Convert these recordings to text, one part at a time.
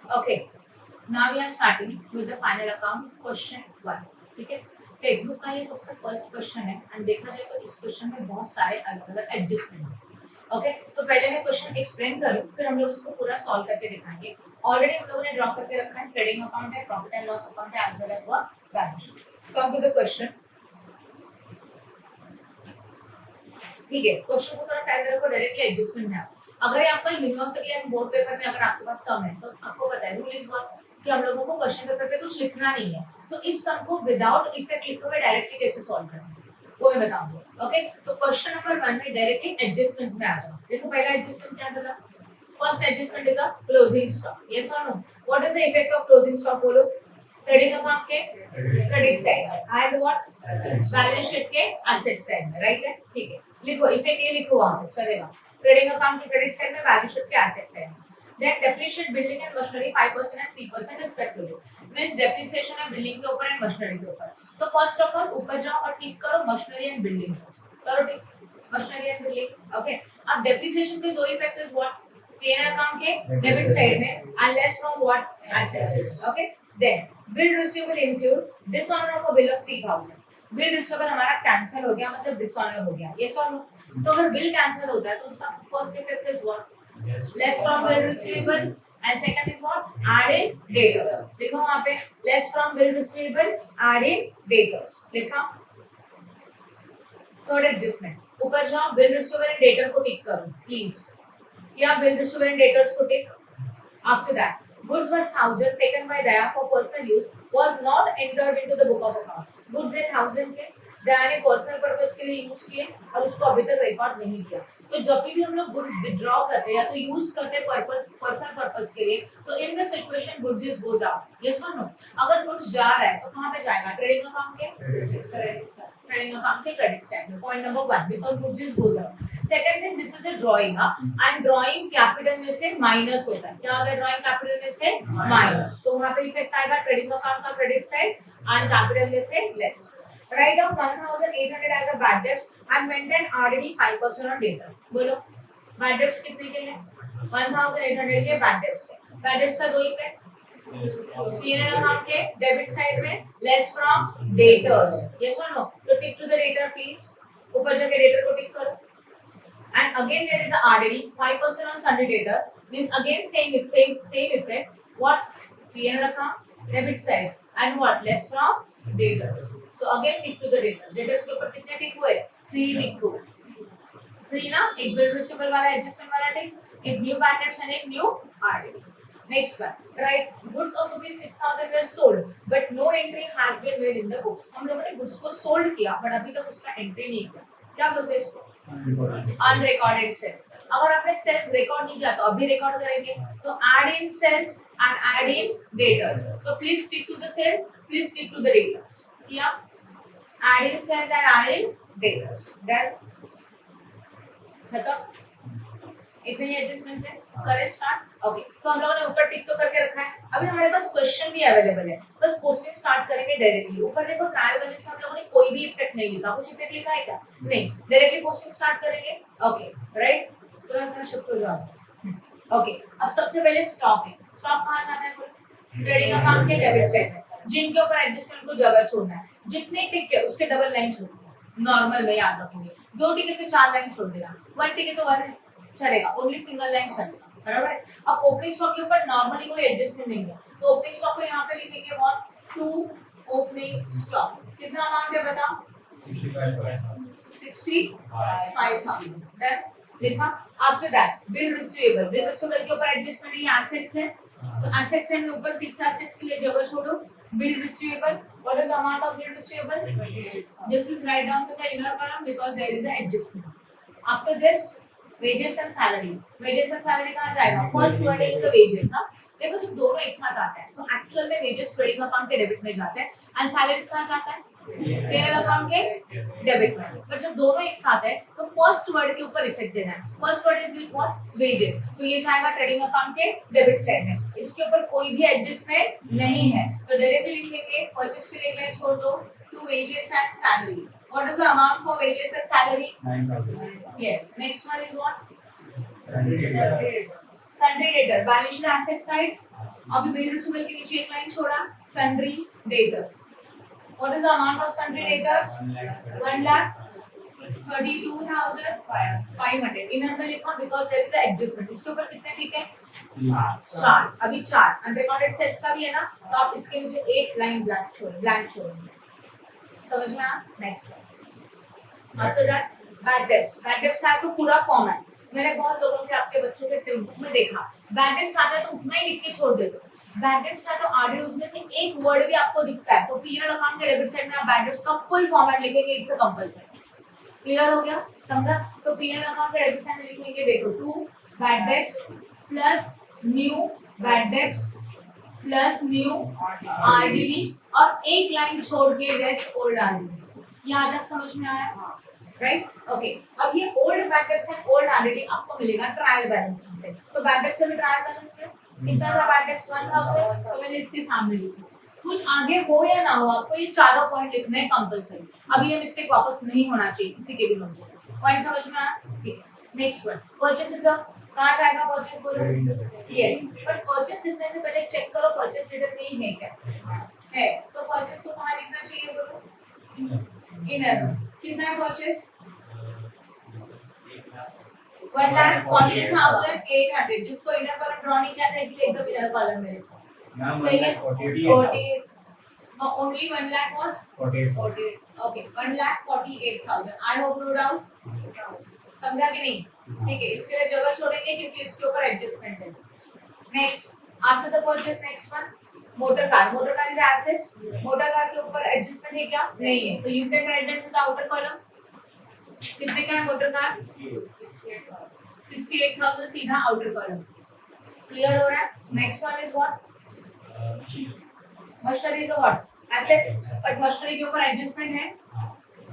Okay, now we are starting with the final account question 1. ठीक है, text book का ये सबसे फर्स्ट क्वेश्चन है एंड देखा जाए तो इस क्वेश्चन में बहुत सारे अलग अलग एडजस्टमेंट हैं. ओके, तो पहले मैं क्वेश्चन एक्सप्लेन करूं, फिर हम लोग उसको पूरा सॉल्व करके दिखाएंगे. ऑलरेडी हम लोगों ने ड्रॉ करके रखा है, ट्रेडिंग अकाउंट है, प्रॉफिट एंड लॉस अकाउंट है, as well as what balance sheet. Come to the question. ठीक है, क्वेश्चन को थोड़ा साइड में रखो, डायरेक्टली एडजस्टमेंट है. अगर ये आपका यूनिवर्सिटी एंड बोर्ड पेपर में अगर आपके पास सम है तो आपको पता है रूल इज व्हाट कि हम लोगों को क्वेश्चन पेपर पे कुछ लिखना नहीं है, तो इस सम को विदाउट इफेक्ट लिखे हुए डायरेक्टली कैसे सॉल्व करना है वो मैं बताऊंगा. ओके, तो क्वेश्चन नंबर 1 में डायरेक्टली एडजस्टमेंट्स में आ जाओ. देखो पहला एडजस्टमेंट क्या था. First adjustment is a closing stock. Yes और no. What is the effect of closing stock बोलो. ट्रेडिंग अकाउंट के credit side and what balance sheet के एसेट साइड में. राइट है, ठीक है. लिखो इफेक्ट ये लिखो वहां पे चलेगा. ट्रेडिंग अकाउंट के क्रेडिट साइड में, बैलेंस शीट के एसेट साइड में. Then depreciate building and machinery 5% and 3% respectively. Means depreciation है building के ऊपर and machinery के ऊपर. तो first of all ऊपर जाओ और टिक करो machinery and building. करो टिक machinery and building. Okay. अब depreciation के दो effect is what P&L account के डेबिट साइड में and less from what assets. Okay. Then bill receivable include dishonor of a bill of 3000. Bill receivable हमारा cancel हो गया, मतलब डिसऑनर हो गया. Yes or no. तो अगर बिल कैंसिल होता है तो उसका first effect is what less from bill receivable and second is what add in debtors. देखो वहां पे less from bill receivable add in debtors लिखा. थर्ड एडजस्टमेंट ऊपर जाओ, bill receivable and debtor को टिक करो प्लीज. क्या bill receivable and debtors को टिक. after that goods worth 1000 taken by Daya for personal use was not entered into the book of account. goods in 1000 के दया ने personal purpose के लिए use किए और उसको अभी तक रिकॉर्ड नहीं किया. तो जब भी हम लोग गुड्स विथड्रॉ करते हैं या तो यूज करते हैं पर्सनल पर्पस के लिए, तो in the situation goods is goes out. Yes और नो. अगर गुड्स जा रहा है तो कहां पे जाएगा. ट्रेडिंग अकाउंट के ट्रेडिंग अकाउंट के क्रेडिट साइड में. Point number 1 because goods is goes out. Second thing this is a drawing and drawing capital में से माइनस होता है. क्या होगा ड्राइंग कैपिटल में से माइनस, तो वहां पे इफेक्ट आएगा ट्रेडिंग अकाउंट का क्रेडिट साइड एंड कैपिटल में से less. Write down 1800 as a bad debts and maintain RDD 5% on debtor. बोलो bad debts कितने के हैं. 1800 के bad debts है. bad debts का दो इफेक्ट. P&L अकाउंट के डेबिट साइड में less from debtors. Yes or no. तो टिक टू द debtor please. ऊपर जाके debtor को टिक करो. And again there is a RDD 5% on sundry debtor means again same effect. What P&L account debit side and what less from debtor. तो again tick to the debtors. Debtors के ऊपर कितने टिक हुए. 3 लिखो. 3 ना. एक बिल रिसीवेबल वाला adjustment वाला टिक, एक न्यू बैड डेट्स एंड एक new RD. Next one right. Goods of ₹6000 were sold but no entry has been made in the books. हम लोगों ने गुड्स को सोल्ड किया बट अभी तक उसका एंट्री नहीं किया. क्या बोलते हैं इसको. Unrecorded sales. अगर आपने सेल्स रिकॉर्ड नहीं किया तो अभी रिकॉर्ड करेंगे. तो add in sales and add in debtors. तो please tick to the sales, please tick to the debtors. किया. add in cells and add in debtors. Then खत्म. इतने ही एडजस्टमेंट्स है. करें स्टार्ट. ओके, तो हम लोगों ने ऊपर टिक तो करके रखा है. अभी हमारे पास क्वेश्चन भी अवेलेबल है, बस पोस्टिंग स्टार्ट करेंगे डायरेक्टली. ऊपर देखो ट्रायल बैलेंस में हम लोगों ने कोई भी इफेक्ट नहीं लिखा. कुछ इफेक्ट लिखा है क्या. नहीं. डायरेक्टली पोस्टिंग स्टार्ट करेंगे. Okay right. तुरंत शिफ्ट हो जाओ. ओके, अब सबसे पहले स्टॉक है. स्टॉक कहाँ जाना है. ट्रेडिंग अकाउंट के डेबिट साइड में. जिनके ऊपर एडजस्टमेंट को जगह छोड़ना है. जितने टिक है उसके डबल लाइन छोड़. नॉर्मल में याद रखोगे. 2 टिक है तो 4 लाइन छोड़ देना. 1 टिक है तो 1 चलेगा. ओनली सिंगल लाइन चलेगा. बराबर है. अब ओपनिंग स्टॉक के ऊपर नॉर्मली कोई एडजस्टमेंट नहीं है, तो ओपनिंग स्टॉक को यहाँ पे लिखेंगे व्हाट 2 ओपनिंग स्टॉक. कितना अमाउंट है बताओ. 65,000. देन लिखा. After that bill receivable. Bill receivable के ऊपर एडजस्टमेंट ये एसेट्स है, तो एसेट्स में ऊपर फिक्स एसेट्स के लिए जगह छोड़ो. bill receivable. What is the amount of bill receivable? This is write down to the inner column because there is an adjustment. After this wages and salary. wages and salary कहाँ जाएगा. First wording is the wages ना. देखो जब दोनों एक साथ आते हैं तो एक्चुअल में wages ट्रेडिंग अकाउंट के डेबिट में जाते हैं एंड सैलरीज कहाँ जाता है P&L अकाउंट के डेबिट में. बट जब दोनों एक साथ है तो फर्स्ट वर्ड के ऊपर इफेक्ट देना है. First word is with what wages. तो ये जाएगा ट्रेडिंग अकाउंट के डेबिट साइड में. इसके ऊपर कोई भी एडजस्टमेंट नहीं है, तो डायरेक्टली लिखेंगे परचेज के लिए छोड़ दो to wages and salary. What is the amount for wages and salary. 9000. Yes. Next one is what sundry debtor balance sheet asset side, अभी बिल रिसीवेबल के नीचे एक लाइन छोड़ा, sundry debtors. What is the amount of sundry debtors? 1,32,500. Inner में लिखा because there is an adjustment. इसके ऊपर कितने ठीक है? 4. अभी 4. Unrecorded sales का भी है ना, तो आप इसके नीचे एक लाइन ब्लैंक छोड़ेंगे. समझ में आया? Next one. After that, bad debts. Bad debts है तो पूरा फॉर्मेट. मैंने बहुत लोगों के आपके बच्चों के टेक्स्ट बुक में देखा. Bad debts आता है तो उतना ही लिख के छोड़ देते. बैड डेब्ट्स है तो आरडी उसमें से एक वर्ड भी आपको दिखता है तो पीरियड अकाउंट के डेबिट साइड में आप बैड डेब्ट्स का फुल फॉर्मेट लिखेंगे. It's a compulsory. क्लियर हो गया? समझा? तो पीरियड अकाउंट के डेबिट साइड में लिखेंगे देखो 2 bad debts plus new bad debts plus new RD और एक लाइन छोड़ के लेस ओल्ड आरडी. यहां तक समझ में आया? राइट. ओके. अब ये old bad debts and old RD आपको मिलेगा ट्रायल बैलेंस से. तो बैड डेब्ट्स में ट्रायल बैलेंस में कितना था? Bad debts 1000. तो मैंने इसके सामने लिखा. कुछ आगे हो या ना हो आपको ये चारों पॉइंट लिखने हैं कंपलसरी. अभी ये मिस्टेक वापस नहीं होना चाहिए किसी के भी मन में. पॉइंट समझ में आया? Next one purchases. कहां जाएगा परचेस बोलो? यस. बट परचेस लिखने से पहले चेक करो परचेस रिटर्न में है क्या है. तो परचेस को कहां लिखना चाहिए बोलो? इनर. कितना है परचेस? 1,14,800. जिसको इनर कॉलम ड्रॉ नहीं किया था इसलिए एकदम इनर कॉलम में लिखा. सही है. 48. ओनली 1 लाख और 48. Okay. 1,48,000. I hope no doubt. समझा कि नहीं? ठीक है. इसके लिए जगह छोड़ेंगे क्योंकि इसके ऊपर एडजस्टमेंट है. Next after the purchase next one motor car. Motor car is assets. Motor car के ऊपर एडजस्टमेंट है क्या? नहीं है. तो you can write that in the outer column. कितने का है मोटर कार? 68,000 सीधा आउटर कॉलम. क्लियर हो रहा है? Next one is what? Machinery is what? Assets. But machinery के ऊपर एडजस्टमेंट है.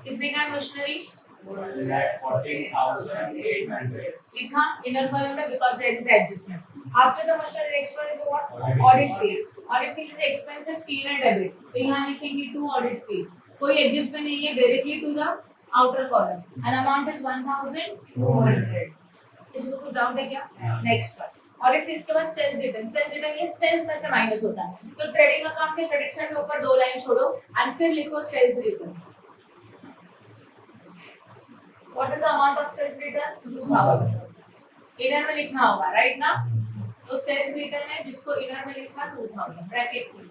कितने का है मशीनरी? 1,14,800. लिखा इनर कॉलम में because there is adjustment. After the machinery next one is what? Audit fees. Audit fees is expenses P and debit. तो यहां लिखेंगे 2 ऑडिट फीस. कोई एडजस्टमेंट नहीं है. Directly to the outer column and amount is 1,200. इसमें कुछ doubt है क्या? नेक्स्ट वन ऑडिट फीस के बाद सेल्स रिटर्न. सेल्स रिटर्न ये सेल्स में से माइनस होता है. तो ट्रेडिंग अकाउंट के क्रेडिट साइड के ऊपर 2 लाइन छोड़ो एंड फिर लिखो sales return. What is the amount of sales return? 2,000. Inner में लिखना होगा राइट ना. तो सेल्स रिटर्न है जिसको इनर में लिखा 2,000 ब्रैकेट में.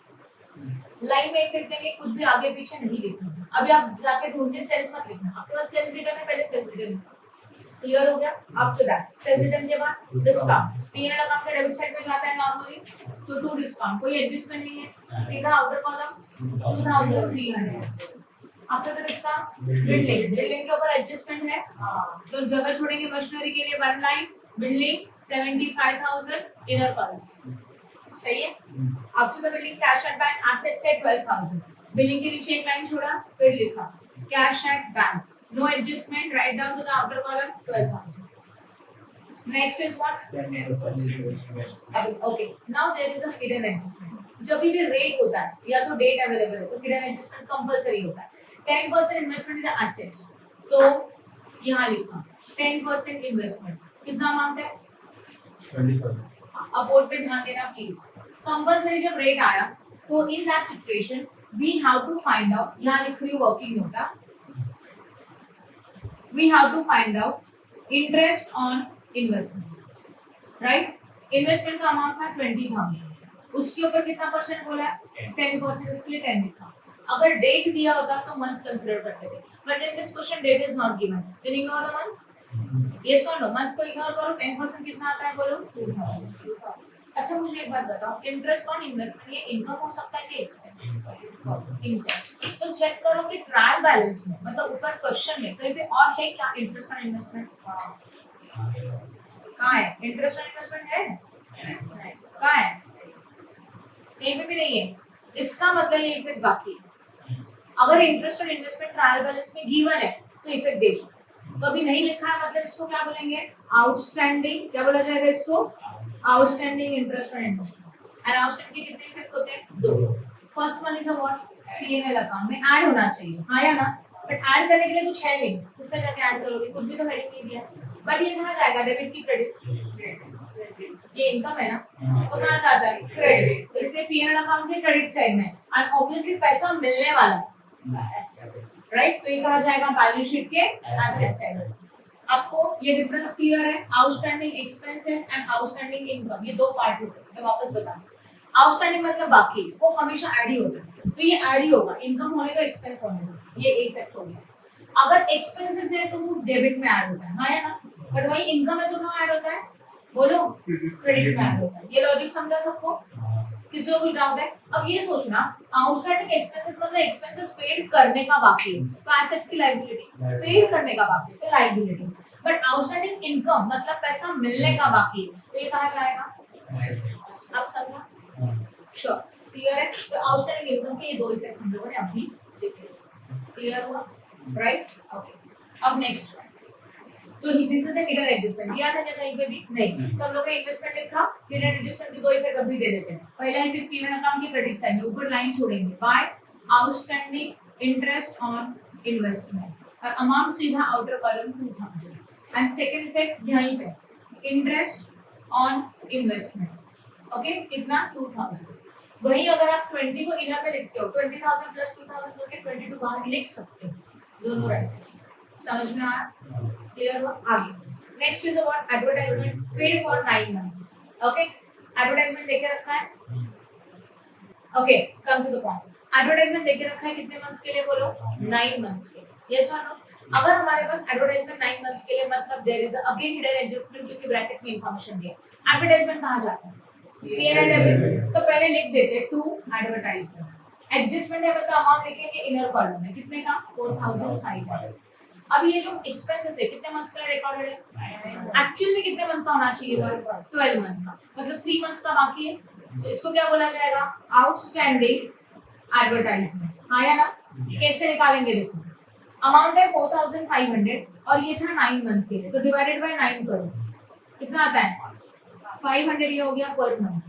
लाइन में फिर देंगे. कुछ भी आगे पीछे नहीं लिखना. अभी आप जाके ढूंढने सेल्स मत लिखना. आपके पास सेल्स रिटर्न है पहले सेल्स रिटर्न. क्लियर हो गया? आफ्टर दैट सेल्स रिटर्न के बाद डिस्काउंट. पीएनएल अकाउंट के डेबिट साइड में जाता है नॉर्मली तो 2 डिस्काउंट. कोई एडजस्टमेंट नहीं है. सीधा outer column 2,300. After the discount building. Building के ऊपर एडजस्टमेंट है तो जगह छोड़ेंगे मशीनरी के लिए 1 लाइन. Building 75,000 inner column. सही है. After the building cash at bank asset से 12,000. बिलिंग के नीचे एक लाइन छोड़ा फिर लिखा cash at bank. No adjustment. Write down to the outer column 12,000. Next is what? Okay. Now there is a hidden adjustment. जब भी रेट होता है या तो डेट अवेलेबल है तो हिडन एडजस्टमेंट कंपलसरी होता है. 10% इन्वेस्टमेंट इज एसेट्स. तो यहां लिखा 10% इन्वेस्टमेंट. कितना अमाउंट है? 20,000. अब बोर्ड पे ध्यान देना प्लीज. कंपलसरी जब रेट आया तो in that situation we have to find out. यहाँ लिख रही working note. we have to find out interest on investment. Right. Investment का अमाउंट था 20,000. उसके ऊपर कितना परसेंट बोला है? 10%. इसके लिए 10 लिखा. अगर डेट दिया होता तो मंथ कंसीडर करते थे. But in this question date is not given. Then ignore the month. Yes और नो. मंथ को इग्नोर करो. 10% कितना आता है बोलो? 2,000. अच्छा मुझे एक बात बताओ. इंटरेस्ट ऑन इन्वेस्टमेंट ये इनकम हो सकता है कि एक्सपेंस? इनकम. तो चेक करो कि ट्रायल बैलेंस में मतलब ऊपर क्वेश्चन में कहीं पे और है क्या इंटरेस्ट ऑन इन्वेस्टमेंट? कहाँ है इंटरेस्ट ऑन इन्वेस्टमेंट? है कहाँ है? कहीं पे भी नहीं है. इसका मतलब ये इफेक्ट बाकी है. अगर interest on investment trial balance में गिवन है तो इफेक्ट दे चुका. तो अभी नहीं लिखा है मतलब इसको क्या बोलेंगे? आउटस्टैंडिंग. क्या बोला जाएगा इसको? Outstanding interest on investment. And outstanding के कितने इफेक्ट होते हैं? 2. First one is what? PNL account में ऐड होना चाहिए. हाँ या ना. बट ऐड करने के लिए कुछ है नहीं. इसमें जाके ऐड करोगे. कुछ भी तो हेडिंग नहीं दिया. बट ये कहाँ जाएगा? डेबिट की क्रेडिट. ये इनकम है ना, तो कहाँ जाता है, क्रेडिट, इसलिए पीएनएल अकाउंट के क्रेडिट साइड में एंड ऑब्वियसली पैसा मिलने वाला है, राइट, तो ये कहा जाएगा बैलेंस शीट के एसेट साइड में। आपको ये डिफरेंस क्लियर है, outstanding expenses and outstanding income, ये दो पार्ट होते हैं, मैं वापस बता, आउटस्टैंडिंग मतलब बाकी, वो हमेशा ऐड ही होता है, तो ये ऐड ही होगा, इनकम होने का एक्सपेंस होने का, ये एक फैक्ट हो गया। अगर एक्सपेंसेस है तो वो डेबिट में ऐड होता है, हाँ या ना, बट वही इनकम है तो कहाँ ऐड होता है, बोलो, क्रेडिट में ऐड होता है। ये लॉजिक समझा सबको, किसी को कुछ डाउट है? अब ये सोचना, आउटस्टैंडिंग एक्सपेंसेस मतलब एक्सपेंसेस पेड करने का बाकी है, तो एसेट्स की लायबिलिटी, पेड करने का बाकी है तो लायबिलिटी, बट आउटस्टैंडिंग इनकम मतलब पैसा मिलने का बाकी है, तो ये कहाँ जाएगा, आप समझा, श्योर, क्लियर है? तो आउटस्टैंडिंग इनकम के ये दो इफेक्ट हम लोगों ने अभी लिखे, क्लियर हुआ, राइट, ओके। अब नेक्स्ट, तो this is a hidden adjustment, दिया था क्या कहीं पे भी नहीं, तो हम लोग ने इन्वेस्टमेंट लिखा, हिडन एडजस्टमेंट के दो इफेक्ट अभी दे देते हैं। पहला इफेक्ट पीएनएल अकाउंट के क्रेडिट साइड में ऊपर लाइन छोड़ेंगे, by outstanding interest on investment और अमाउंट सीधा outer column 2000 and second effect यहीं पे इंटरेस्ट ऑन इन्वेस्टमेंट, ओके, कितना 2000। वही अगर आप 20 को इनर में लिखते हो, 20,000 प्लस 2000 करके 22 बाहर लिख सकते हो, दोनों राइट, समझ में आया, क्लियर हुआ? आगे next is about advertisement paid for 9 month, okay, advertisement देके रखा है, okay, come to the point, advertisement देके रखा है कितने मंथ्स के लिए, बोलो 9 मंथ्स के लिए, यस और नो? अगर हमारे पास एडवर्टाइजमेंट 9 मंथ्स के लिए मतलब there is again hidden adjustment क्योंकि ब्रैकेट में इंफॉर्मेशन दिया, एडवर्टाइजमेंट कहां जाता है, पीएनएल डेबिट, तो पहले लिख देते टू एडवर्टाइजमेंट, एडजस्टमेंट है मतलब अमाउंट लिखेंगे इनर कॉलम में, कितने का 4500। अब ये जो एक्सपेंसेस है कितने मंथ्स का रिकॉर्डेड है, एक्चुअल में कितने मंथ का होना चाहिए, 12 मंथ का, मतलब 3 मंथ्स का बाकी है, तो इसको क्या बोला जाएगा, आउटस्टैंडिंग एडवर्टाइजमेंट, हाँ या ना? कैसे निकालेंगे, देखो अमाउंट है 4500 और ये था 9 मंथ के लिए, तो डिवाइडेड बाय 9 करो, कितना आता है 500, ये हो गया पर मंथ,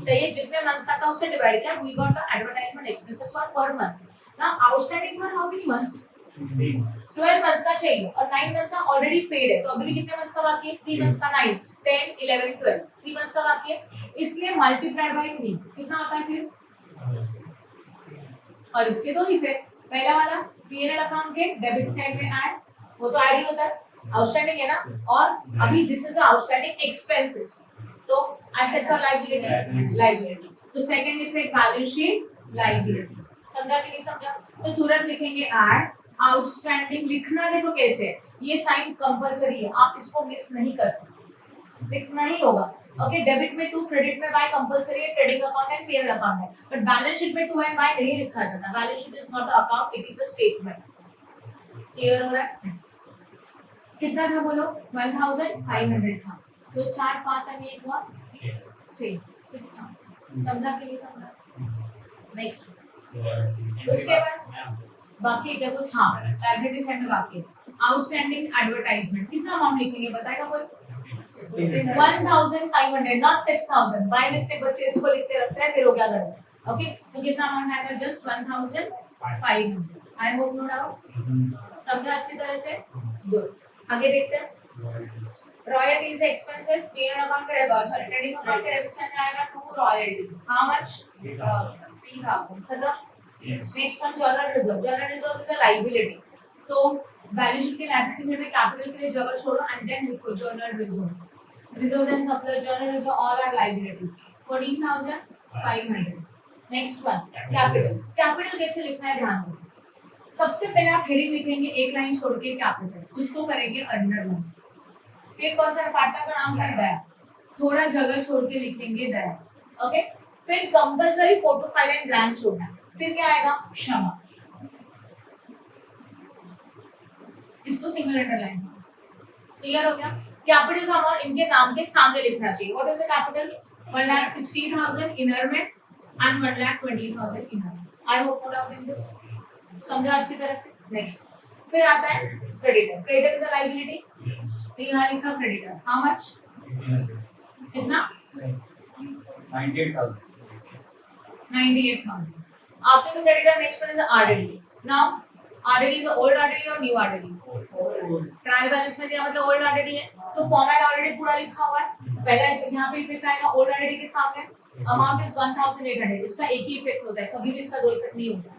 सही है, जितने मंथ का था उससे डिवाइड किया, we got the advertisement expenses for per month. Now outstanding for how many months, 12 month का चाहिए और 9 मंथ का ऑलरेडी पेड है, तो अभी कितने मंथ्स का बाकी है, 3 मंथ्स का, 9 10 11 12, 3 मंथ्स का बाकी है, इसलिए मल्टीप्लाइड बाय 3 कितना आता है फिर, और इसके दो इफेक्ट, पहला वाला पीएनएल अकाउंट के डेबिट साइड में ऐड, वो तो ऐड ही होता है, आउटस्टैंडिंग है ना, और अभी दिस इज आउटस्टैंडिंग एक्सपेंसेस, तो एसेट्स और लायबिलिटी, लायबिलिटी, तो second effect balance sheet liability, समझा कि नहीं समझा? तो तुरंत लिखेंगे ऐड आउटस्टैंडिंग, लिखना देखो कैसे है, ये साइन कंपलसरी है, आप इसको मिस नहीं कर सकते, लिखना ही होगा, ओके, डेबिट में 2 क्रेडिट में बाय कंपलसरी है, trading account and PNL account है, बट बैलेंस शीट में 2 एंड बाय नहीं लिखा जाता, balance sheet is not a account, it is a statement, clear हो रहा है? कितना था बोलो, 1500 था, तो 4 5 और 1 हुआ 6000, समझा कि नहीं समझा? नेक्स्ट, उसके बाद बाकी क्या कुछ, हाँ लायबिलिटी साइड में बाकी आउटस्टैंडिंग एडवर्टाइजमेंट, कितना अमाउंट लिखेंगे बताएगा कोई, 1500 नॉट 6000, बाय मिस्टेक बच्चे इसको लिखते रहते हैं, फिर हो गया गड़बड़, ओके, तो कितना अमाउंट आएगा, just 1500, I hope no doubt, समझा अच्छी तरह से, गुड, आगे देखते हैं, रॉयल्टीज एक्सपेंसेस पीएनएल अकाउंट का, सॉरी ट्रेडिंग अकाउंट के डेबिट साइड में आएगा 2 रॉयल्टी, हाउ मच 3000, खत्म। Next one general reserve, general reserve is a liability, तो बैलेंस शीट के लायबिलिटी साइड में कैपिटल के लिए जगह छोड़ो एंड देन लिखो general reserve, reserve and supply, general reserve all are liability, 14500। Next one capital, capital कैसे लिखना है ध्यान दो, सबसे पहले आप हेडिंग लिखेंगे एक लाइन छोड़ के कैपिटल, उसको करेंगे अंडरलाइन, फिर कौन सा पार्टनर का नाम है दया, थोड़ा जगह छोड़ के लिखेंगे दया, ओके, फिर compulsory photo file and blank छोड़ना है, फिर क्या आएगा क्षमा, इसको सिंगल अंडरलाइन, क्लियर हो गया? कैपिटल का अमाउंट इनके नाम के सामने लिखना चाहिए, what is the capital, 1,60,000 inner में and 1,20,000 inner, I hope no doubt in this, समझा अच्छी तरह से? नेक्स्ट, फिर आता है creditor, creditor is a liability, तो यहाँ लिखा क्रेडिटर, हाउ मच, कितना 98,000, 98,000, after the creditor next one is the RDD, now RDD is the old RDD और new RDD, ट्रायल बैलेंस में दिया मतलब ओल्ड RDD है, तो फॉर्मेट ऑलरेडी पूरा लिखा हुआ है, पहला इफेक्ट यहाँ पे इफेक्ट आएगा ओल्ड ऑलरेडी के सामने अमाउंट इज 1800 इसका एक ही इफेक्ट होता है कभी भी इसका दो इफेक्ट नहीं होता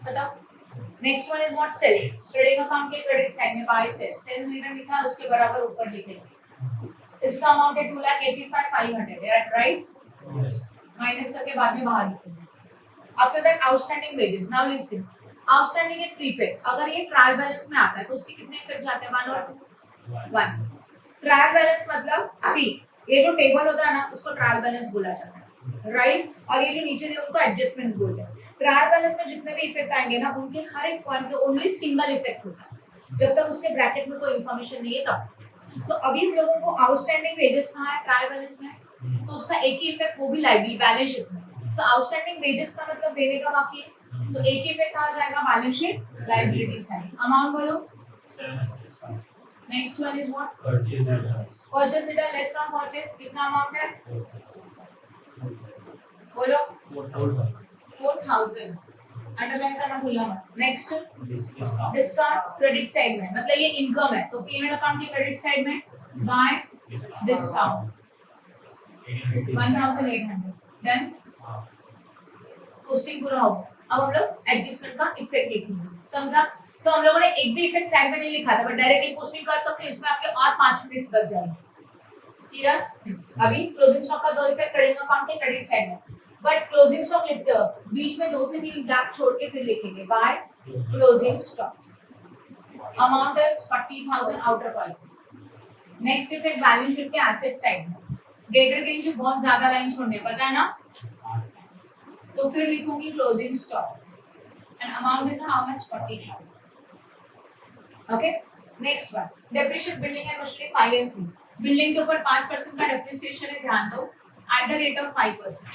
बताओ next one is what sales trading account के क्रेडिट साइड में बाय सेल्स सेल्स मीटर लिखा है उसके बराबर ऊपर लिखेंगे इसका अमाउंट है 2,85,500 राइट माइनस करके बाद में बाहर लिखेंगे after that outstanding wages now listen outstanding and prepaid अगर ये ट्रायल बैलेंस में आता है तो उसके कितने इफेक्ट जाते हैं 1 और 2 1 ट्रायल बैलेंस मतलब सी ये जो टेबल होता है ना उसको ट्रायल बैलेंस बोला जाता है राइट और ये जो नीचे दिए उनको एडजस्टमेंट्स बोलते हैं ट्रायल बैलेंस में जितने भी इफेक्ट आएंगे ना उनके हर एक पॉइंट पे ओनली सिंगल इफेक्ट होता है जब तक उसके ब्रैकेट में कोई इंफॉर्मेशन नहीं है तब तो अभी हम लोगों को आउटस्टैंडिंग वेजेस कहाँ है ट्रायल बैलेंस में तो उसका एक ही इफेक्ट वो भी लाइबिलिटी बैलेंस शीट में तो आउटस्टैंडिंग वेजेस का मतलब देने का बाकी है तो एक ही इफेक्ट आ जाएगा balance sheet liability side amount बोलो next one is what purchase return less from purchase कितना अमाउंट है बोलो 4,000 अंडरलाइन करना भूलना मत नेक्स्ट डिस्काउंट क्रेडिट साइड में मतलब ये इनकम है तो पीएनएल अकाउंट के क्रेडिट साइड में बाय डिस्काउंट 1,800 देन पोस्टिंग पूरा होगा अब हम लोग एडजस्टमेंट का इफेक्ट लिखेंगे समझा तो हम लोगों ने एक भी इफेक्ट साइड में नहीं लिखा था बट डायरेक्टली पोस्टिंग कर सकते हैं इसमें आपके और 5 मिनट्स बच जाएंगे क्लियर अभी क्लोजिंग स्टॉक का दो इफेक्ट ट्रेडिंग अकाउंट के क्रेडिट साइड में बट क्लोजिंग स्टॉक लिखते हो बीच में 2 से 3 गैप छोड़ के फिर लिखेंगे by closing stock amount is 40,000 outer quality next effect balance sheet के एसेट साइड में डेटर के नीचे बहुत ज्यादा लाइन छोड़ने पता है ना तो फिर लिखूंगी closing stock and amount is how much 40,000 okay next one depreciate building and machinery 5 and 3 building के ऊपर 5% का डेप्रिसिएशन है ध्यान दो at the rate of 5%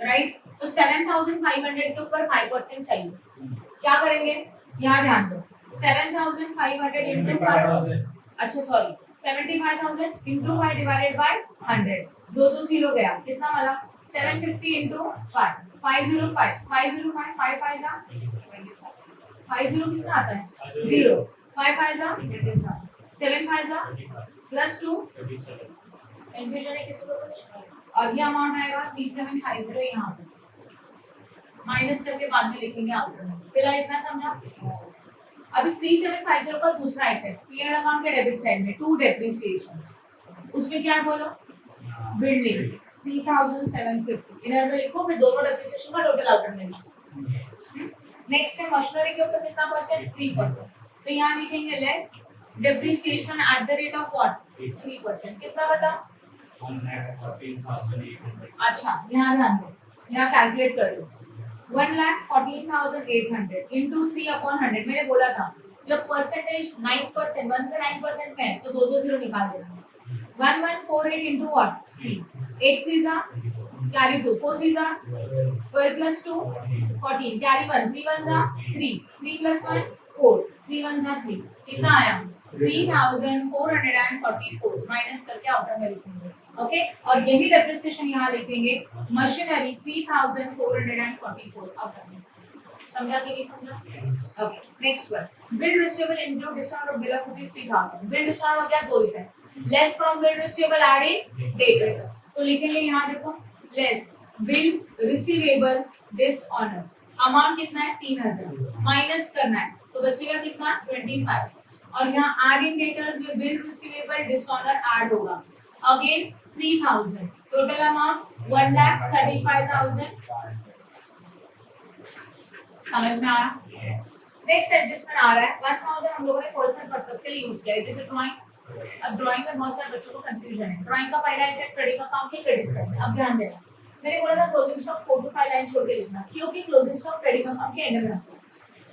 right तो 7,500 के ऊपर 5% चाहिए क्या करेंगे यहाँ ध्यान दो 7,500 into 5 अच्छा सॉरी 75,000 into 5 डिवाइडेड बाय 100 दो जीरो गया कितना वाला 750 into 5 505 505 5 5 जा 50 कितना आता है 0 5 5 जा 7 5 जा +2 कंफ्यूजन है किसी को कुछ और ये अमाउंट आएगा 3750 यहाँ पे माइनस करके बाद में लिखेंगे आउटर में फिलहाल इतना समझा अभी 3750 का दूसरा इफेक्ट पीएनएल अकाउंट के डेबिट साइड में 2 डेप्रिसिएशन उसमें क्या बोलो बिल्डिंग 3750 इधर में लिखो फिर दोनों डेप्रिसिएशन का टोटल आउटर में लिखो नेक्स्ट है मशीनरी के ऊपर कितना परसेंट 3% तो यहाँ लिखेंगे less depreciation at the rate of what 3% कितना बता 1,14,800 अच्छा यहाँ ध्यान दो यहाँ कैलकुलेट कर लो 1,14,800 into 3/100 मैंने बोला था जब परसेंटेज 9% 1 से 9% में है तो दो जीरो निकाल देना 1148 into what 3 8 3 जा carry 2 4 3 जा 12 plus 2 14 carry 1 3 1 जा 3 3 plus 1 4 3 1 जा 3 कितना आया 3,444 माइनस करके आउटर में लिखेंगे ओके और यही डेप्रिसिएशन यहाँ लिखेंगे मशीनरी 3,444 आउटर में समझा कि नहीं समझा okay next one bill receivable include discount of bill of ₹3,000 bill discount हो गया दो effect less from bill receivable adding date तो लिखेंगे यहाँ देखो less bill receivable dishonour amount कितना है 3,000 माइनस करना है तो बचेगा कितना 25 और यहाँ एड इन डेटर्स में बिल रिसीवेबल डिसऑनर ऐड होगा अगेन 3,000 टोटल अमाउंट 1,35,000 समझ में आ रहा नेक्स्ट एडजस्टमेंट आ रहा है 1,000 हम लोगों ने पर्सनल पर्पस के लिए यूज किया है जैसे ड्राइंग अब ड्राइंग में बहुत सारे बच्चों को कंफ्यूजन है ड्राइंग का पहला इफेक्ट क्रेडिट अकाउंट के क्रेडिट साइड अब ध्यान देना मैंने बोला था क्लोजिंग स्टॉक 4 to 5 लाइन छोड़ के लिखना क्योंकि क्लोजिंग स्टॉक क्रेडिट अकाउंट के एंड में आता है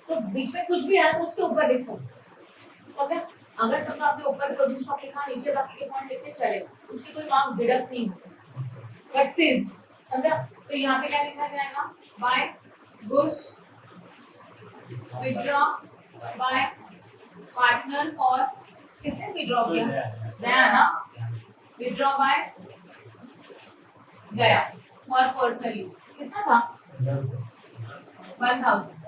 तो बीच में कुछ भी आया तो उसके ऊपर लिख सकते ओके अगर समझो आपने ऊपर क्लोजिंग स्टॉक लिखा नीचे बाकी के पॉइंट लिखते चले उसके कोई मार्क्स डिडक्ट नहीं होते बट फिर समझा तो यहाँ पे क्या लिखा जाएगा by goods withdraw by partner for किसने विथड्रॉ किया गया ना विथड्रॉ बाय गया और पर्सनली कितना था 1,000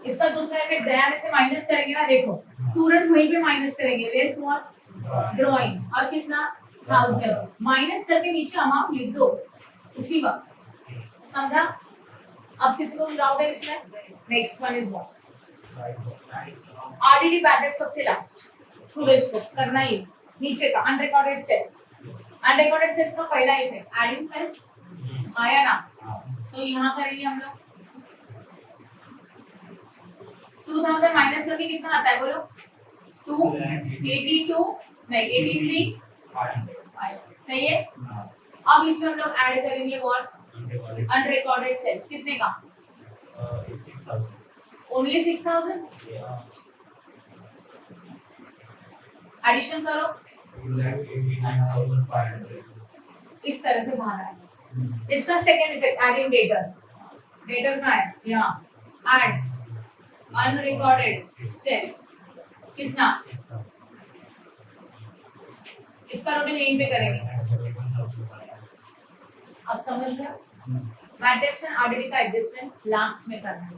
इसका दूसरा इफेक्ट गया में से माइनस करेंगे ना देखो तुरंत वहीं पे माइनस करेंगे लेस व्हाट ड्राइंग और कितना 1000 माइनस करके नीचे अमाउंट लिख दो उसी वक्त, समझा? अब किसी को डाउट है इसमें? Next one is what? RDD bad debt सबसे लास्ट, छोड़ो इसको, करना ही है। नीचे का अनरिकॉर्डेड सेल्स, अनरिकॉर्डेड सेल्स का पहला इफेक्ट एडिंग सेल्स आया ना, तो यहाँ करेंगे हम लोग 2000 माइनस करके कितना आता है बोलो? 282 नहीं 83 सही है। अब इसमें हम लोग ऐड करेंगे व्हाट? अनरिकॉर्डेड सेल्स, कितने का? ओनली 6000। एडिशन करो, इस तरह से बाहर आएगा। इसका second effect adding debtor, debtor का है यहाँ ऐड अनरिकॉर्डेड सेल्स, कितना? इसका टोटल यहीं पे करेंगे। अब समझ लो मैट्रिक्स एंड आरडीडी का एडजस्टमेंट लास्ट में करना है,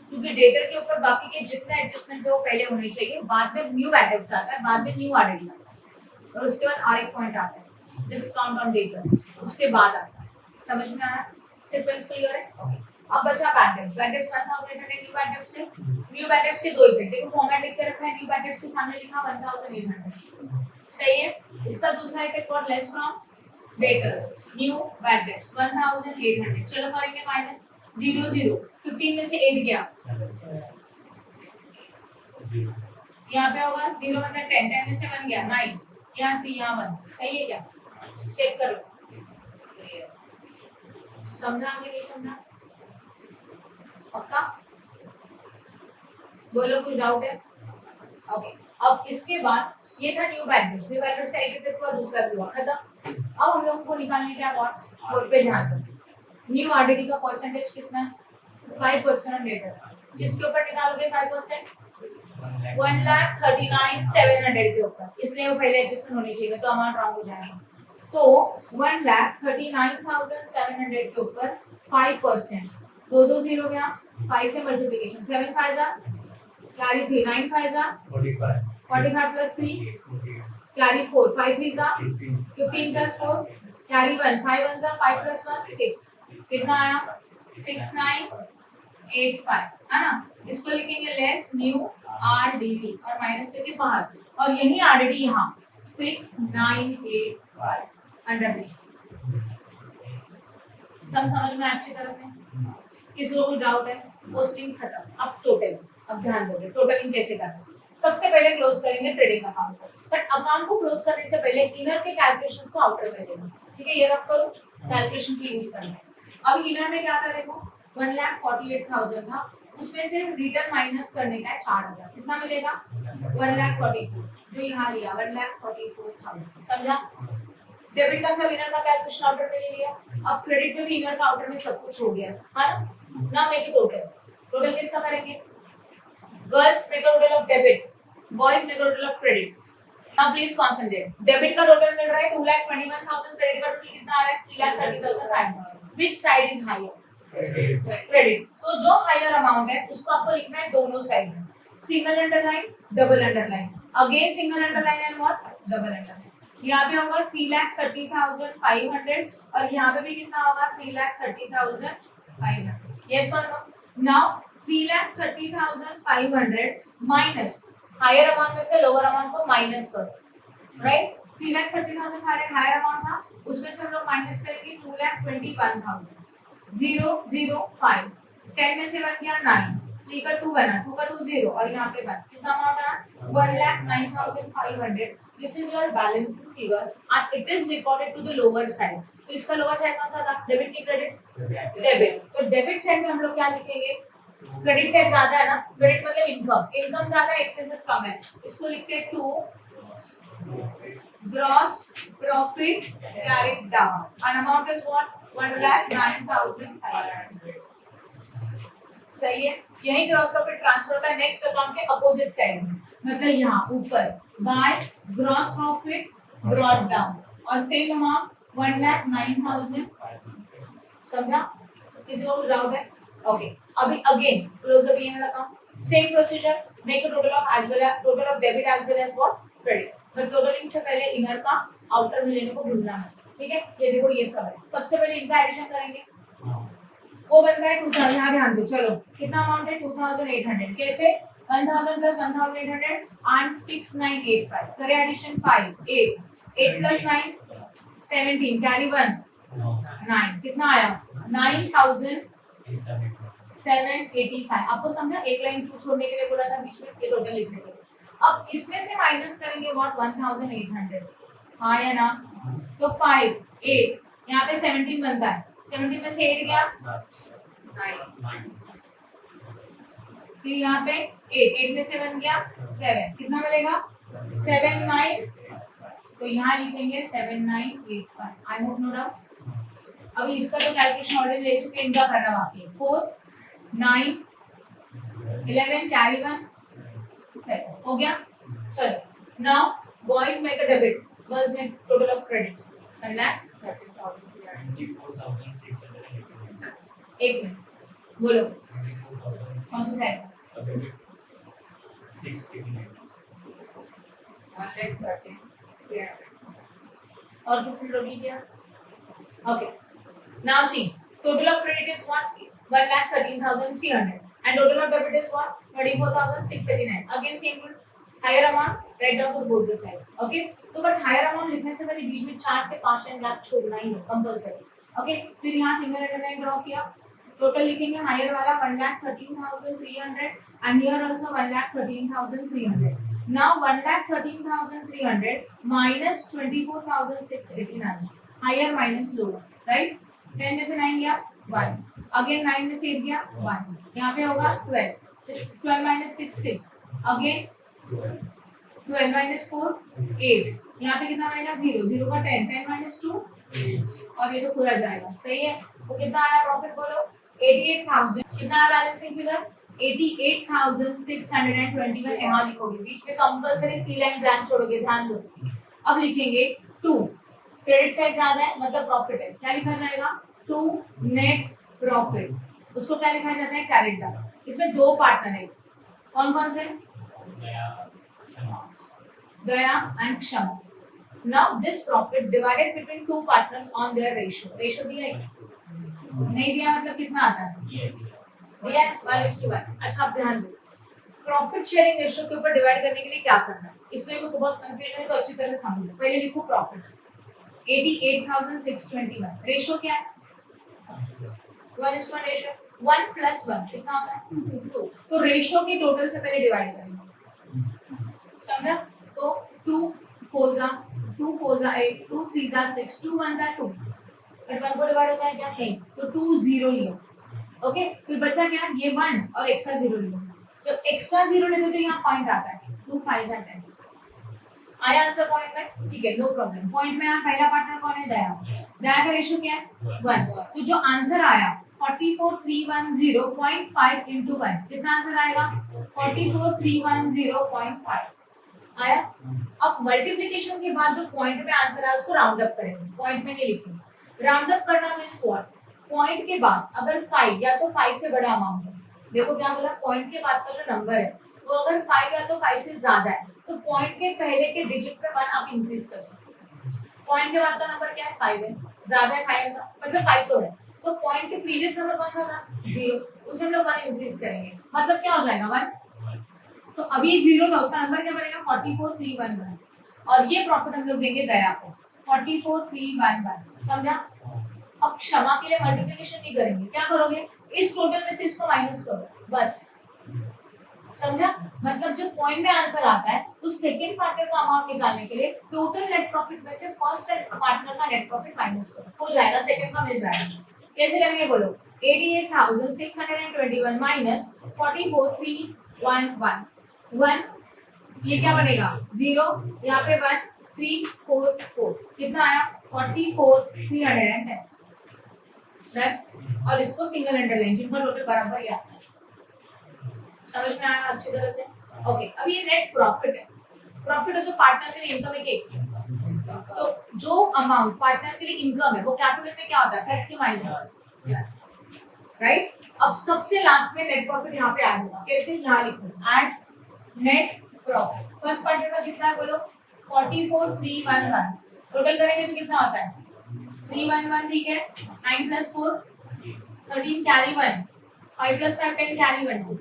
क्योंकि डेटर के ऊपर बाकी के जितने एडजस्टमेंट्स है वो पहले होने चाहिए, बाद में न्यू मैट्रिक्स आता है, बाद में न्यू आरडीडी आता है और उसके बाद आर एक पॉइंट आता है डिस्काउंट ऑन डेटर, उसके बाद आता है। समझ में आया? सिंपल क्लियर है? ओके। अब बचा मैट्रिक्स, मैट्रिक्स 1800 न्यू मैट्रिक्स है, न्यू मैट्रिक्स के दो इफेक्ट, देखो फॉर्मेट लिख के रखा है, न्यू मैट्रिक्स के सामने लिखा 1800, सही है। इसका दूसरा इफेक्ट और less from debtor, new matrix 1800, चलो करेंगे माइनस 0 0, 15 में से 8 गया, यहाँ पे होगा 0 मतलब 10, 10 में से 1 गया 9, यहाँ 3 यहाँ 1, सही है क्या? चेक करो, समझा कि नहीं समझा? पक्का? बोलो कुछ डाउट है? ओके। अब इसके बाद ये था न्यू मैट्रिक्स, न्यू मैट्रिक्स का एक इफेक्ट हुआ, दूसरा भी हुआ, खत्म। अब हम लोगों को निकालने क्या बोर्ड पे ध्यान दो। न्यू आरडीडी का परसेंटेज कितना है? 5% ऑन डेटर, किसके ऊपर निकालोगे 5%? 1,39,700 के ऊपर, इसलिए वो पहले एडजस्टमेंट होनी चाहिए, तो अमाउंट रॉन्ग हो जाएगा। तो 1,39,700 के ऊपर 5%, दो दो जीरो गया, 5 से मल्टीप्लिकेशन, 7 5 जा कैरी 3, 9 5 जा 45 प्लस 3 कैरी 4, 5 3 जा 15 प्लस 4 कैरी 1, 5 1 जा 5 प्लस 1 6, कितना आया? 6985, है ना? इसको लिखेंगे लेस न्यू आरडीडी और माइनस करके बाहर, और यही आरडीडी यहाँ 6985 अंडर, सब समझ में अच्छी तरह से? किसी को डाउट है? पोस्टिंग खत्म। अब टोटल, अब ध्यान दोगे टोटलिंग कैसे करना है। सबसे पहले क्लोज करेंगे ट्रेडिंग अकाउंट को, बट अकाउंट को क्लोज करने से पहले इनर के कैलकुलेशंस को आउटर में लेना, ठीक है? ये रख करो, कैलकुलेशन के यूज करना है। अब इनर में क्या था देखो, 1,48,000 था, उसमें से रिटर्न माइनस करने का है 4,000, कितना मिलेगा? 1,44,000, जो यहाँ लिया 1,44,000, समझा? डेबिट का सब इनर का कैलकुलेशन आउटर में ले लिया, अब क्रेडिट में भी इनर का आउटर में सब कुछ हो गया, है ना? Now make it total, total किसका करेंगे? Girls make a total of debit, boys make a total of credit. Now please concentrate, debit का टोटल मिल रहा है 2,21,000, क्रेडिट का टोटल कितना आ रहा है? 3,30,500, which side is higher? Credit. तो जो हायर अमाउंट है उसको आपको लिखना है दोनों साइड में, single underline, double underline, again single underline and what? Double underline. यहाँ पे होगा 3,30,500 और यहाँ पे भी कितना होगा? 3,30,500, यस और no? Now 3,30,500 minus higher amount में से लोअर अमाउंट को माइनस करो, राइट? 3,30,500 हायर अमाउंट था, उसमें से हम लोग माइनस करेंगे 2,21,000, 0 0 5, 10 में से 1 गया 9, 3 का 2 बना, 2 का 2 0 और यहाँ पे 1, कितना अमाउंट आया? 1,09,500। This is your balancing figure and it is recorded to the lower side. तो इसका लोअर साइड कौन सा था? डेबिट की क्रेडिट? डेबिट। तो डेबिट साइड में हम लोग क्या लिखेंगे? क्रेडिट साइड ज्यादा है ना, क्रेडिट मतलब इनकम, इनकम ज्यादा है, एक्सपेंसेस कम है, इसको लिखते हैं 2 gross profit carried down and amount is what? 1,09,500, सही है? यही ग्रॉस प्रॉफिट ट्रांसफर होता है नेक्स्ट अकाउंट के अपोजिट साइड में, मतलब यहाँ ऊपर by gross profit brought down और सेम अमाउंट 1,09,000, समझा? किसी को डाउट है? ओके। अभी again close the P&L account, same procedure, make a total of as well as total of debit as well as what? Credit. But totalling से पहले inner का outer में लेने को भूलना है, ठीक है। ये देखो ये सब है, सबसे पहले इनका एडिशन करेंगे, वो बनता है 2000, यहाँ ध्यान दो, चलो कितना अमाउंट है 2800, कैसे 1000 प्लस 1800 एंड 6985, करें एडिशन 5 8 प्लस 9 17, कैरी 1 9, कितना आया 9785। आपको समझा, एक लाइन क्यों छोड़ने के लिए बोला था बीच में, ये टोटल लिखने के लिए। अब इसमें से माइनस करेंगे व्हाट 1800, हाँ या ना, तो 5 8 यहाँ पे 17 बनता है, 17 में से 8 गया 9, फिर यहाँ पे 8 में से 1 गया 7, कितना मिलेगा 79, तो यहाँ लिखेंगे 7985। I hope no doubt. अभी इसका तो कैलकुलेशन ऑलरेडी ले चुके, इनका करना बाकी है। 4 9 11 कैरी 1 7 हो गया। चलो now boys make a debit, girls make total of credit 1,30,689। एक मिनट बोलो कौन सा सेट 689 और किसी ने रोटी दिया? Okay. Now see, total of credit is what? 1,13,300 and total of debit is what? 24,689. Again same rule, higher amount write down to both the side. Okay? तो but higher amount लिखने से पहले बीच में 4 से 5 लाख छोड़ना ही है कंपलसरी। ओके, फिर यहाँ सिंगल अंडरलाइन ड्रॉ किया, टोटल लिखेंगे हायर वाला 1,13,300 and here also 1,13,300. Now 1,13,300 minus 24,689. Higher minus lower, right? 10 में से 9 गया 1, अगेन 9 में से 8 गया 1, यहाँ पे होगा 12, 12 minus 6 6, अगेन 12 minus 4 8, यहाँ पे कितना बनेगा 0, 0 का 10, 10 minus 2 और ये तो पूरा जाएगा, सही है। तो कितना आया प्रॉफिट बोलो 88,000, कितना आया बैलेंसिंग फिगर 88,621, यहाँ लिखोगे, बीच में कंपलसरी 3 लाइन ब्लैंक छोड़ोगे, ध्यान दो। अब लिखेंगे 2, क्रेडिट साइड ज्यादा है मतलब प्रॉफिट है, क्या लिखा जाएगा 2 नेट प्रॉफिट, उसको क्या लिखा जाता है कैरेट डाउन। इसमें दो पार्टनर है, कौन कौन से? गया एंड क्षमा। Now this profit divided between two partners on their ratio, ratio दिया है नहीं दिया मतलब कितना आता है दिया 1:1। अच्छा आप ध्यान दो, प्रॉफिट शेयरिंग रेशियो के ऊपर डिवाइड करने के लिए क्या करना है, इसमें मेरे को बहुत कंफ्यूजन है तो अच्छी तरह से समझ लो। पहले लिखो प्रॉफिट 88,621, रेशियो क्या है 1:1 रेशियो, 1 + 1 कितना होता है 2, तो रेशियो की टोटल से पहले डिवाइड करेंगे, समझा। तो 2 4 जा 2 4 जा 8, 2 3 जा 6, 2 1 जा 2, बट 1 को डिवाइड होता है क्या नहीं, तो 2 0 लियो। ओके, फिर बचा क्या ये 1 और एक्स्ट्रा 0 लियो, जब एक्स्ट्रा 0 लेते तो यहाँ पॉइंट आता है 2 5 जा 10, आया आंसर पॉइंट में, ठीक है नो प्रॉब्लम। पॉइंट में यहाँ पहला पार्टनर कौन है दया, दया का रेशियो क्या है 1, तो जो आंसर आया 44,310.5 into 1, कितना आंसर आएगा 44,310.5 आया। अब मल्टीप्लिकेशन के बाद जो पॉइंट में आंसर आया उसको राउंड अप करेंगे, पॉइंट में नहीं लिखेंगे। राउंड अप करना मींस व्हाट, पॉइंट के बाद अगर 5 या तो 5 से बड़ा अमाउंट है, देखो क्या बोला पॉइंट के बाद का जो नंबर है वो अगर 5 या तो 5 से ज्यादा है तो पॉइंट के पहले के डिजिट पे 1 आप इंक्रीज कर सकते हो। पॉइंट के बाद का नंबर क्या है 5 है, ज्यादा है 5 का मतलब 5 तो है, तो पॉइंट के प्रीवियस नंबर कौन सा था 0, उसमें हम लोग 1 इंक्रीज करेंगे, मतलब क्या हो जाएगा 1, तो अभी 0 था उसका नंबर क्या बनेगा 44,311, और ये प्रॉफिट हम लोग देंगे दया को 44,311, समझा। अब क्षमा के लिए मल्टीप्लिकेशन नहीं करेंगे, क्या करोगे इस टोटल में से इसको माइनस करो बस, समझा। मतलब जब पॉइंट में आंसर आता है तो सेकंड पार्टनर का अमाउंट निकालने के लिए टोटल नेट प्रॉफिट में से फर्स्ट पार्टनर का नेट प्रॉफिट माइनस करो, हो जाएगा सेकंड का मिल जाएगा। कैसे करेंगे बोलो 88,621 माइनस 44,311, 1 ये क्या बनेगा 0, यहाँ पे 1 3 4 4, कितना आया 44,310, और इसको सिंगल अंडरलाइन जिनका टोटल बराबर ही आता है, समझ में आया अच्छी तरह से। ओके, अब ये नेट प्रॉफिट है, प्रॉफिट है जो पार्टनर के लिए इनकम है कि एक्सपेंस, तो जो अमाउंट पार्टनर के लिए इनकम है वो कैपिटल में क्या होता है प्लस के माइनस प्लस, राइट। अब सबसे लास्ट में नेट प्रॉफिट यहाँ पे ऐड होगा, कैसे यहाँ लिखो add net profit, first partner का कितना है बोलो 44,311, टोटल करेंगे तो कितना होता है 311 ठीक है 9 प्लस 4 13 कैरी 1 5 प्लस 5 10 कैरी 1 2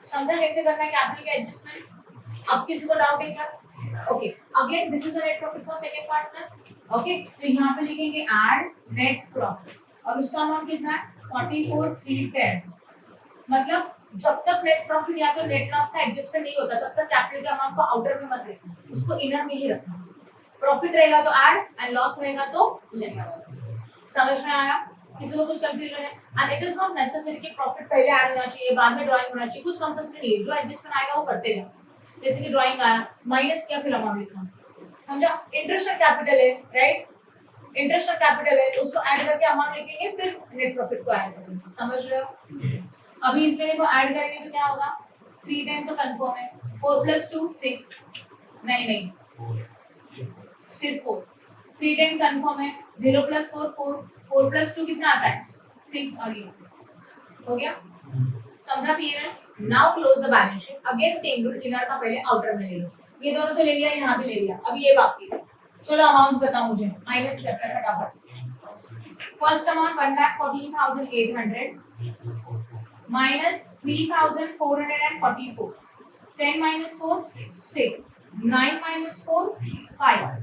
समझा कैसे करना है कैपिटल के एडजस्टमेंट्स अब किसी को डाउट है क्या okay again this is a net profit for second partner okay तो यहाँ पे लिखेंगे ऐड नेट प्रॉफिट और उसका अमाउंट कितना है 44310 मतलब जब तक नेट प्रॉफिट या तो नेट लॉस का एडजस्टमेंट नहीं होता तब तक कैपिटल के अमाउंट को आउटर में मत रखना उसको इनर में ही रखना प्रॉफिट रहेगा तो ऐड एंड लॉस रहेगा तो लेस समझ में आया किसी को कुछ कंफ्यूजन है and it is not necessary कि प्रॉफिट पहले ऐड होना चाहिए बाद में ड्राइंग होना चाहिए कुछ कंपल्सरी नहीं है जो एडजस्टमेंट आएगा वो करते जाओ जैसे कि ड्राइंग आया माइनस किया फिर अमाउंट लिखा समझा इंटरेस्ट और कैपिटल है राइट इंटरेस्ट और कैपिटल है तो उसको ऐड करके अमाउंट लिखेंगे फिर नेट प्रॉफिट को ऐड करेंगे समझ रहे हो अभी इसमें देखो ऐड करेंगे तो क्या होगा 3 10 तो कंफर्म है 4 प्लस 2 6 नहीं सिर्फ 4 3 10 कंफर्म है 0 प्लस 4 4 4 प्लस 2 कितना आता है 6 और ये हो गया समझा clear now close the balance sheet again same rule inner का पहले आउटर में ले लो ये दोनों तो ले लिया यहाँ भी ले लिया अब ये बाकी है चलो अमाउंट्स बताओ मुझे माइनस करते हैं फटाफट first amount 1,14,800 minus 3,444 10 minus 4 6 9 minus 4 5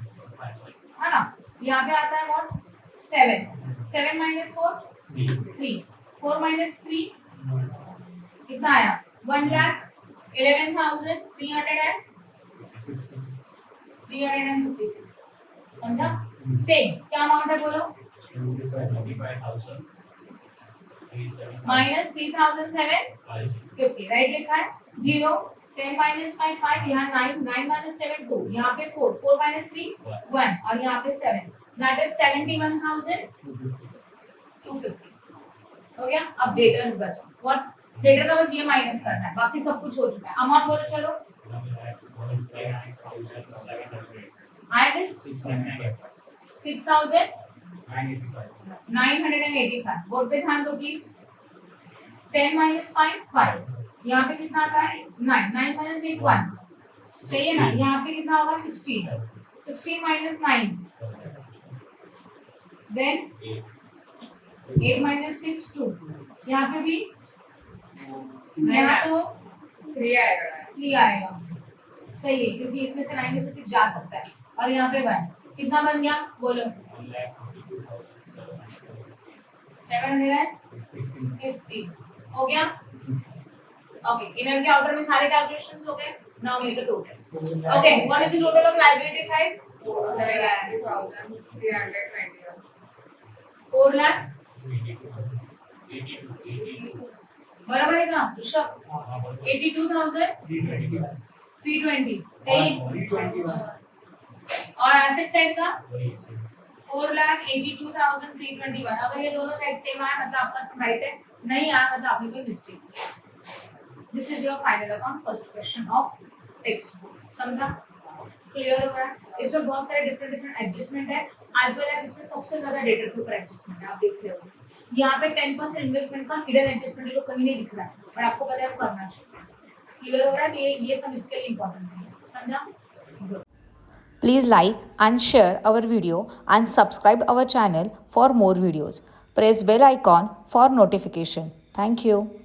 है ना यहाँ पे आता है व्हाट 7 7 minus 4 3 4 minus 3 कितना आया 1,11,356 समझा सेम क्या अमाउंट है बोलो माइनस 3,750 राइट लिखा है 0 10 माइनस 5 5 यहाँ 9 9 माइनस 7 2 यहाँ पे 4 4 माइनस 3 1 और यहाँ पे 7 दैट इज 71,250 हो गया अब डेटर्स बचा व्हाट डेटर का बस ये माइनस करना है बाकी सब कुछ हो चुका है अमाउंट बोलो चलो ऐड 6,985 बोर्ड पे ध्यान दो प्लीज 10 माइनस 5 5 यहाँ पे कितना आता है 9 9 माइनस 8 1 सही है ना यहाँ पे कितना होगा 16 16 माइनस 9 देन 8 माइनस 6 2 यहाँ पे भी यहाँ तो 3 आएगा सही है क्योंकि इसमें से 9 में से 6 जा सकता है और यहाँ पे 1 कितना बन गया बोलो 750 हो गया ओके इनर के आउटर में सारे कैलकुलेशंस हो गए now make the total okay what is the total of liability side 4 lakh बराबर है ना ऋषभ 82,320 सही और एसेट साइड का 4,82,321 अगर ये दोनों साइड सेम आए मतलब आपका सम राइट है नहीं आया मतलब आपने कोई mistake this is your final account first question of text book समझा क्लियर हो रहा है इसमें बहुत सारे डिफरेंट एडजस्टमेंट है एज वेल एज इसमें सबसे ज्यादा डेटा के ऊपर एडजस्टमेंट है आप देख रहे हो यहाँ पे 10% इन्वेस्टमेंट का हिडन एडजस्टमेंट है जो कहीं नहीं दिख रहा है पर आपको पता है वो करना चाहिए क्लियर हो रहा है ये सब इसके लिए इंपॉर्टेंट है समझा Please like and share our video and subscribe our channel for more videos. Press bell icon for notification. Thank you.